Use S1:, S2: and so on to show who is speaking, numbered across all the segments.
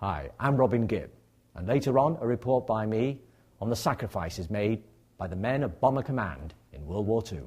S1: Hi, I'm Robin Gibb, and later on a report by me on the sacrifices made by the men of Bomber Command in World War II.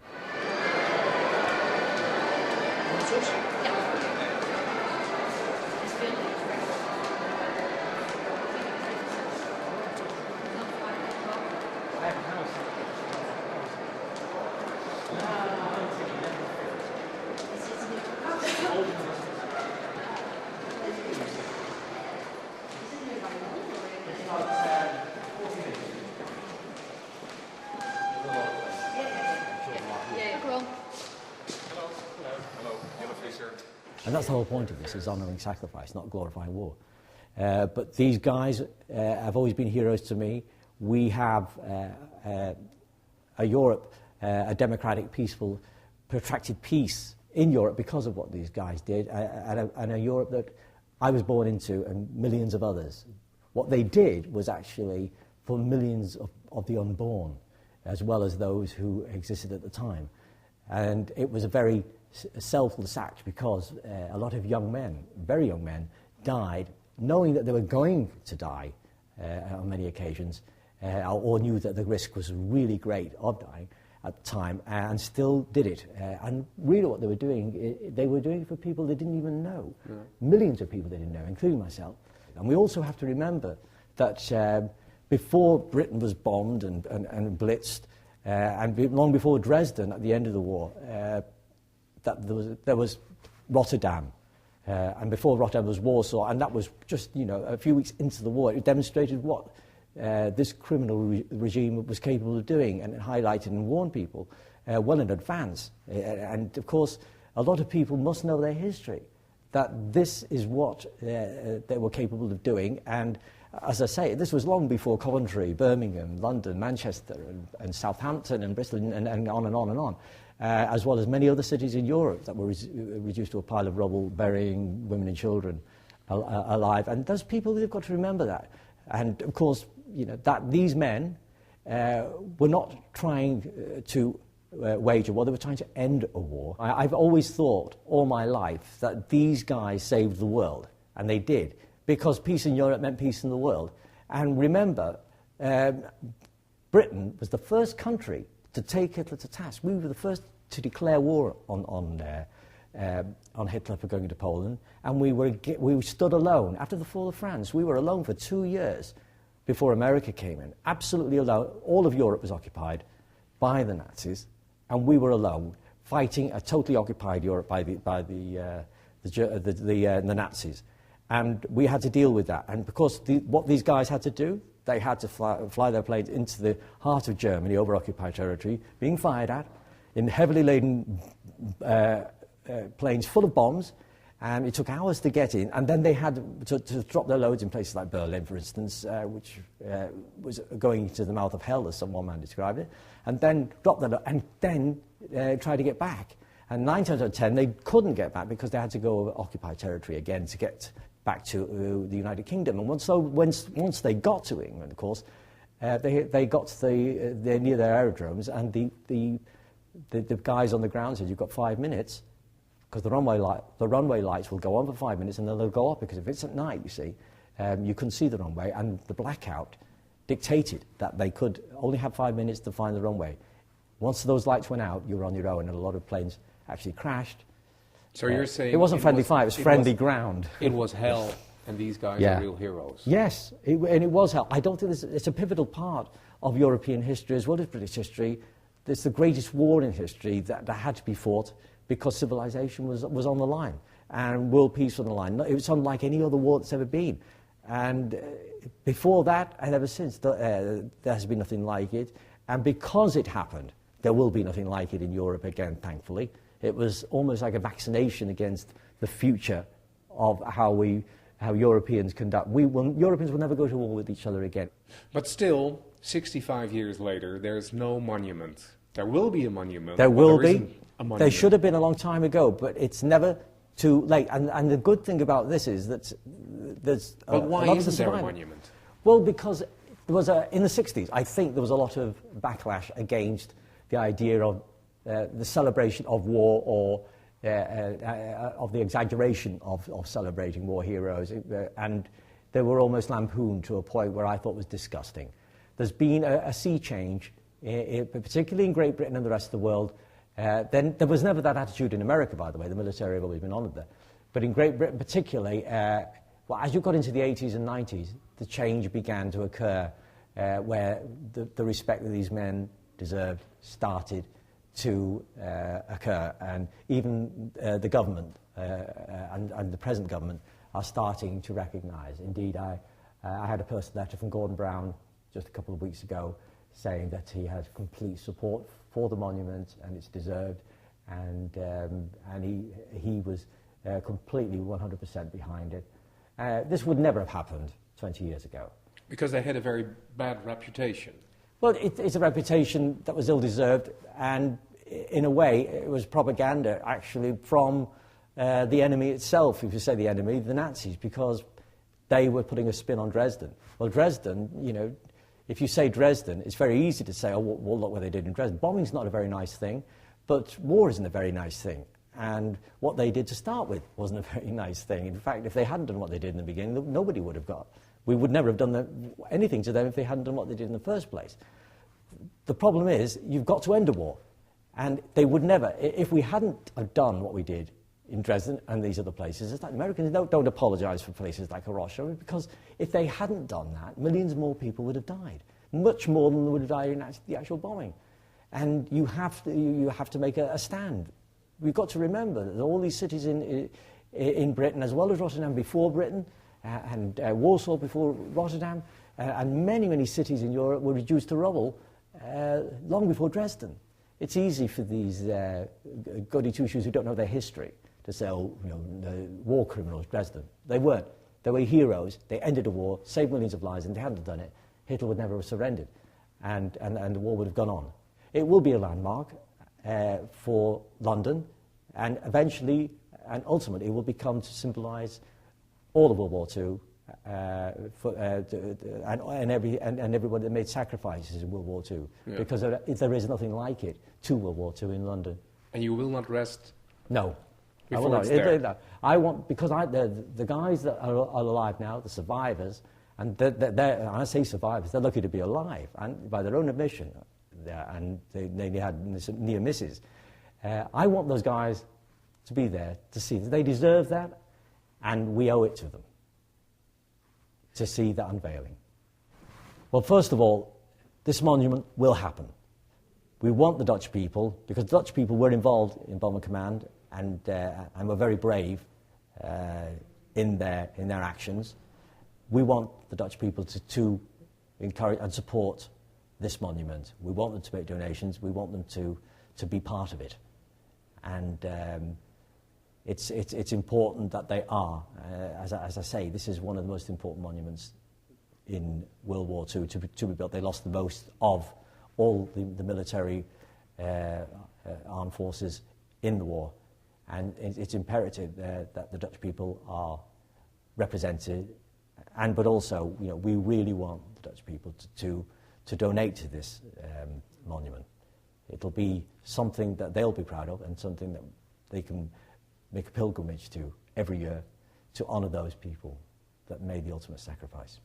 S1: And that's the whole point of this, is honouring sacrifice, not glorifying war. But these guys have always been heroes to me. We have a Europe, a democratic, peaceful, protracted peace in Europe because of what these guys did, and a Europe that I was born into and millions of others. What they did was actually for millions of the unborn, as well as those who existed at the time. And it was a very selfless act because a lot of young men, very young men, died knowing that they were going to die on many occasions, or knew that the risk was really great of dying at the time, and still did it. And really what they were doing it for people they didn't even know. Yeah. Millions of people they didn't know, including myself. And we also have to remember that before Britain was bombed and blitzed, and long before Dresden at the end of the war, that there was Rotterdam, and before Rotterdam was Warsaw, and that was just a few weeks into the war. It demonstrated what this criminal regime was capable of doing, and it highlighted and warned people well in advance. And of course, a lot of people must know their history, that this is what they were capable of doing. And as I say, this was long before Coventry, Birmingham, London, Manchester, and Southampton, and Bristol, and on and on and on. As well as many other cities in Europe that were reduced to a pile of rubble, burying women and children alive. And those people, they've got to remember that. And of course, that these men were not trying to wage a war, they were trying to end a war. I've always thought all my life that these guys saved the world, and they did, because peace in Europe meant peace in the world. And remember, Britain was the first country to take Hitler to task. We were the first to declare war on Hitler for going into Poland, and we stood alone. After the fall of France, we were alone for 2 years before America came in. Absolutely alone. All of Europe was occupied by the Nazis, and we were alone, fighting a totally occupied Europe by the Nazis. And we had to deal with that. And because what these guys had to do, they had to fly their planes into the heart of Germany, over occupied territory, being fired at in heavily laden planes full of bombs, and it took hours to get in. And then they had to drop their loads in places like Berlin, for instance, which was going to the mouth of hell, as one man described it, and then drop their load, and then try to get back. And 9 times out of 10, they couldn't get back because they had to go over occupied territory again to get back to the United Kingdom. And once they got to England, of course, they got to near their aerodromes, and the guys on the ground said, "You've got 5 minutes," because the runway lights will go on for 5 minutes, and then they'll go off, because if it's at night, you see, you couldn't see the runway, and the blackout dictated that they could only have 5 minutes to find the runway. Once those lights went out, you were on your own, and a lot of planes actually crashed.
S2: So you're saying...
S1: It wasn't friendly fire, it was friendly ground.
S2: It was hell, and these guys are real heroes.
S1: Yes, and it was hell. I don't think it's a pivotal part of European history as well as British history. It's the greatest war in history that had to be fought because civilization was on the line, and world peace was on the line. It was unlike any other war that's ever been. And before that, and ever since, there has been nothing like it. And because it happened, there will be nothing like it in Europe again, thankfully. It was almost like a vaccination against the future of how Europeans conduct. Europeans will never go to war with each other again.
S2: But still, 65 years later, there's no monument. There will be a monument.
S1: There will be.
S2: A monument.
S1: There should have been a long time ago, but it's never too late. And the good thing about this is that there's
S2: but why isn't there a monument?
S1: Well, because there was in the 60s, I think there was a lot of backlash against the idea of the celebration of war, or of the exaggeration of celebrating war heroes. And they were almost lampooned to a point where I thought was disgusting. There's been a sea change, particularly in Great Britain and the rest of the world. Then there was never that attitude in America, by the way. The military have always been honoured there. But in Great Britain particularly, as you got into the 80s and 90s, the change began to occur where the respect that these men deserved started to occur. And even the government and the present government are starting to recognise. Indeed, I had a personal letter from Gordon Brown just a couple of weeks ago saying that he has complete support for the monument and it's deserved, and he was completely 100% behind it. This would never have happened 20 years ago.
S2: Because they had a very bad reputation.
S1: Well, it's a reputation that was ill-deserved, and in a way it was propaganda actually from the enemy itself, if you say the enemy, the Nazis, because they were putting a spin on Dresden. Well, Dresden, you know, if you say Dresden, it's very easy to say, oh, well, look what they did in Dresden. Bombing's not a very nice thing, but war isn't a very nice thing. And what they did to start with wasn't a very nice thing. In fact, if they hadn't done what they did in the beginning, nobody would have got. We would never have done anything to them if they hadn't done what they did in the first place. The problem is, you've got to end a war. And they would never, if we hadn't have done what we did in Dresden and these other places, it's like Americans don't apologise for places like Hiroshima, because if they hadn't done that, millions more people would have died. Much more than would have died in the actual bombing. And you have to make a stand. We've got to remember that all these cities in Britain, as well as Rotterdam before Britain, and Warsaw before Rotterdam, and many, many cities in Europe were reduced to rubble long before Dresden. It's easy for these goody two-shoes who don't know their history to say, oh, you know, the war criminals, Dresden. They weren't. They were heroes. They ended a war, saved millions of lives, and if they hadn't done it, Hitler would never have surrendered, and the war would have gone on. It will be a landmark for London, and eventually and ultimately it will become to symbolise all of World War II and everyone that made sacrifices in World War II, because there is nothing like it to World War II in London.
S2: And you will not rest?
S1: No.
S2: I will not.
S1: I want, because the guys that are alive now, the survivors, and I say survivors, they're lucky to be alive, and by their own admission, and they had some near misses. I want those guys to be there to see that they deserve that, and we owe it to them to see that unveiling. Well, first of all, this monument will happen. We want the Dutch people, because the Dutch people were involved in Bomber Command and were very brave in their actions. We want the Dutch people to encourage and support this monument. We want them to make donations. We want them to be part of it. And it's important that they are. As I say, this is one of the most important monuments in World War II to be built. They lost the most of all the military armed forces in the war. And it's imperative that the Dutch people are represented. But also, you know, we really want the Dutch people to donate to this monument. It'll be something that they'll be proud of, and something that they can make a pilgrimage to every year to honour those people that made the ultimate sacrifice.